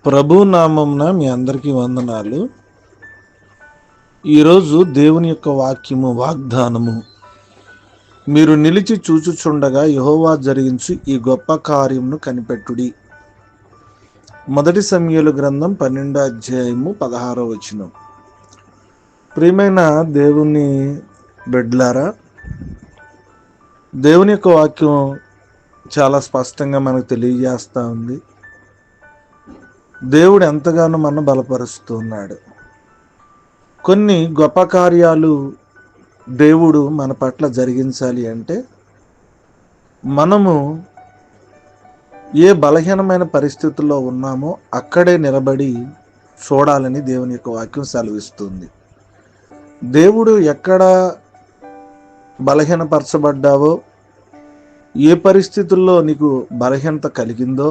ప్రభు నామంన మీ అందరికీ వందనాలు. ఈరోజు దేవుని యొక్క వాక్యము వాగ్దానము, మీరు నిలిచి చూచుచుండగా యెహోవా జరిగించు ఈ గొప్ప కార్యమును కనిపెట్టుడి. మొదటి సమూయేలు గ్రంథం 12వ అధ్యాయము 16వ వచనం. ప్రియమైన దేవుని బిడ్డలారా, దేవుని యొక్క వాక్యం చాలా స్పష్టంగా మనకు తెలియజేస్తూ ఉంది. దేవుడు ఎంతగానో మనం బలపరుస్తున్నాడు. కొన్ని గొప్ప కార్యాలు దేవుడు మన పట్ల జరిగించాలి అంటే మనము ఏ బలహీనమైన పరిస్థితుల్లో ఉన్నామో అక్కడే నిలబడి చూడాలని దేవుని యొక్క వాక్యం సెలవిస్తుంది. దేవుడు ఎక్కడ బలహీనపరచబడ్డావో, ఏ పరిస్థితుల్లో నీకు బలహీనత కలిగిందో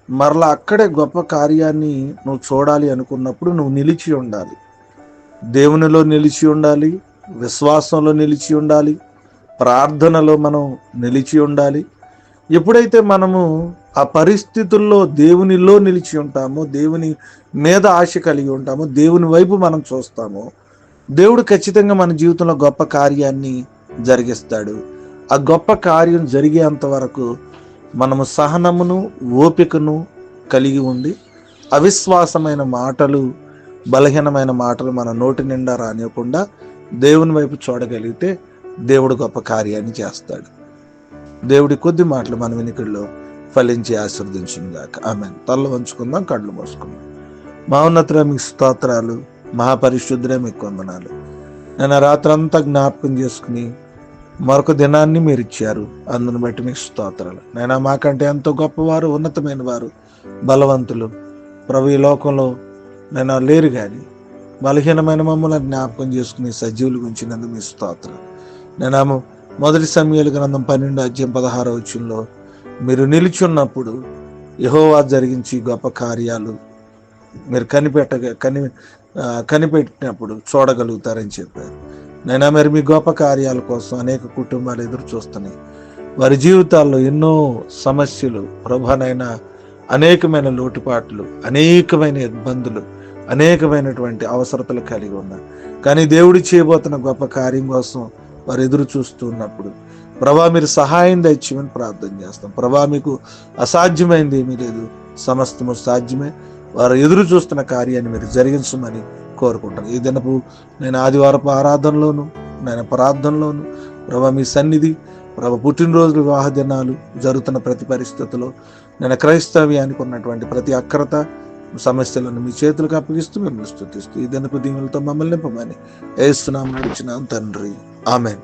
మరలా అక్కడే గొప్ప కార్యాన్ని నువ్వు చూడాలి అనుకున్నప్పుడు నువ్వు నిలిచి ఉండాలి. దేవునిలో నిలిచి ఉండాలి, విశ్వాసంలో నిలిచి ఉండాలి, ప్రార్థనలో మనం నిలిచి ఉండాలి. ఎప్పుడైతే మనము ఆ పరిస్థితుల్లో దేవునిలో నిలిచి ఉంటామో, దేవుని మీద ఆశ కలిగి ఉంటామో, దేవుని వైపు మనం చూస్తామో, దేవుడు ఖచ్చితంగా మన జీవితంలో గొప్ప కార్యాన్ని జరిగిస్తాడు. ఆ గొప్ప కార్యం జరిగేంత వరకు మనము సహనమును, ఓపికను కలిగి ఉండి అవిశ్వాసమైన మాటలు, బలహీనమైన మాటలు మన నోటి నిండా రానివ్వకుండా దేవుని వైపు చూడగలిగితే దేవుడు గొప్ప కార్యాన్ని చేస్తాడు. దేవుడి కొద్ది మాటలు మన వెనుకల్లో ఫలించి ఆశీర్వదించుగాక. ఆమేన్. తల్ల వంచుకుందాం, కళ్ళు మూసుకుందాం. మహోన్నతుడా మీకు స్తోత్రాలు, మహాపరిశుద్ధుడే మీకు వందనాలు. నేను రాత్రంతా జ్ఞాపకం చేసుకుని మరొక దినాన్ని మీరు ఇచ్చారు, అందుని బట్టి మీకు స్తోత్రాలు. నేను మాకంటే ఎంతో గొప్పవారు, ఉన్నతమైన వారు, బలవంతులు ప్రభు ఈ లోకంలో నేను లేరు, కానీ బలహీనమైన మమ్మల్ని జ్ఞాపకం చేసుకుని సజీవులు గురించినందుకు మీ స్తోత్రం. నేను మొదటి సమూయేలు గ్రంథం 12వ అధ్యాయం 16వ వచనంలో మీరు నిలిచి ఉన్నప్పుడు యెహోవా జరిగించి గొప్ప కార్యాలు మీరు కనిపెట్టినప్పుడు చూడగలుగుతారని చెప్పారు. నైనా మరి మీ గొప్ప కార్యాల కోసం అనేక కుటుంబాలు ఎదురు చూస్తున్నాయి. వారి జీవితాల్లో ఎన్నో సమస్యలు ప్రభానైనా, అనేకమైన లోటుపాట్లు, అనేకమైన ఇబ్బందులు, అనేకమైనటువంటి అవసరతలు కలిగి ఉన్నారు. కానీ దేవుడు చేయబోతున్న గొప్ప కార్యం కోసం వారు ఎదురు చూస్తూ ఉన్నప్పుడు ప్రభా మీరు సహాయం దయచేయమని ప్రార్థన చేస్తాం. ప్రభా మీకు అసాధ్యమైంది ఏమీ లేదు, సమస్తము సాధ్యమే. వారు ఎదురు చూస్తున్న కార్యాన్ని మీరు జరిగించమని కోరుకుంటాను. ఈ దినపు నేను ఆదివారపు ఆరాధనలోను, నేను ప్రార్థనలోను ప్రభా మీ సన్నిధి, ప్రభా పుట్టినరోజు, వివాహ దినాలు జరుగుతున్న ప్రతి పరిస్థితిలో నేను క్రైస్తవ్యానికి ఉన్నటువంటి ప్రతి అక్రత సమస్యలను మీ చేతులకు అప్పగిస్తూ మిమ్మల్ని స్తుతిస్తూ ఈ దినపు దీవులతో మమ్మల్ని నింపమని యేసు నామమున అడుగుచున్నాం తండ్రి. ఆమేన్.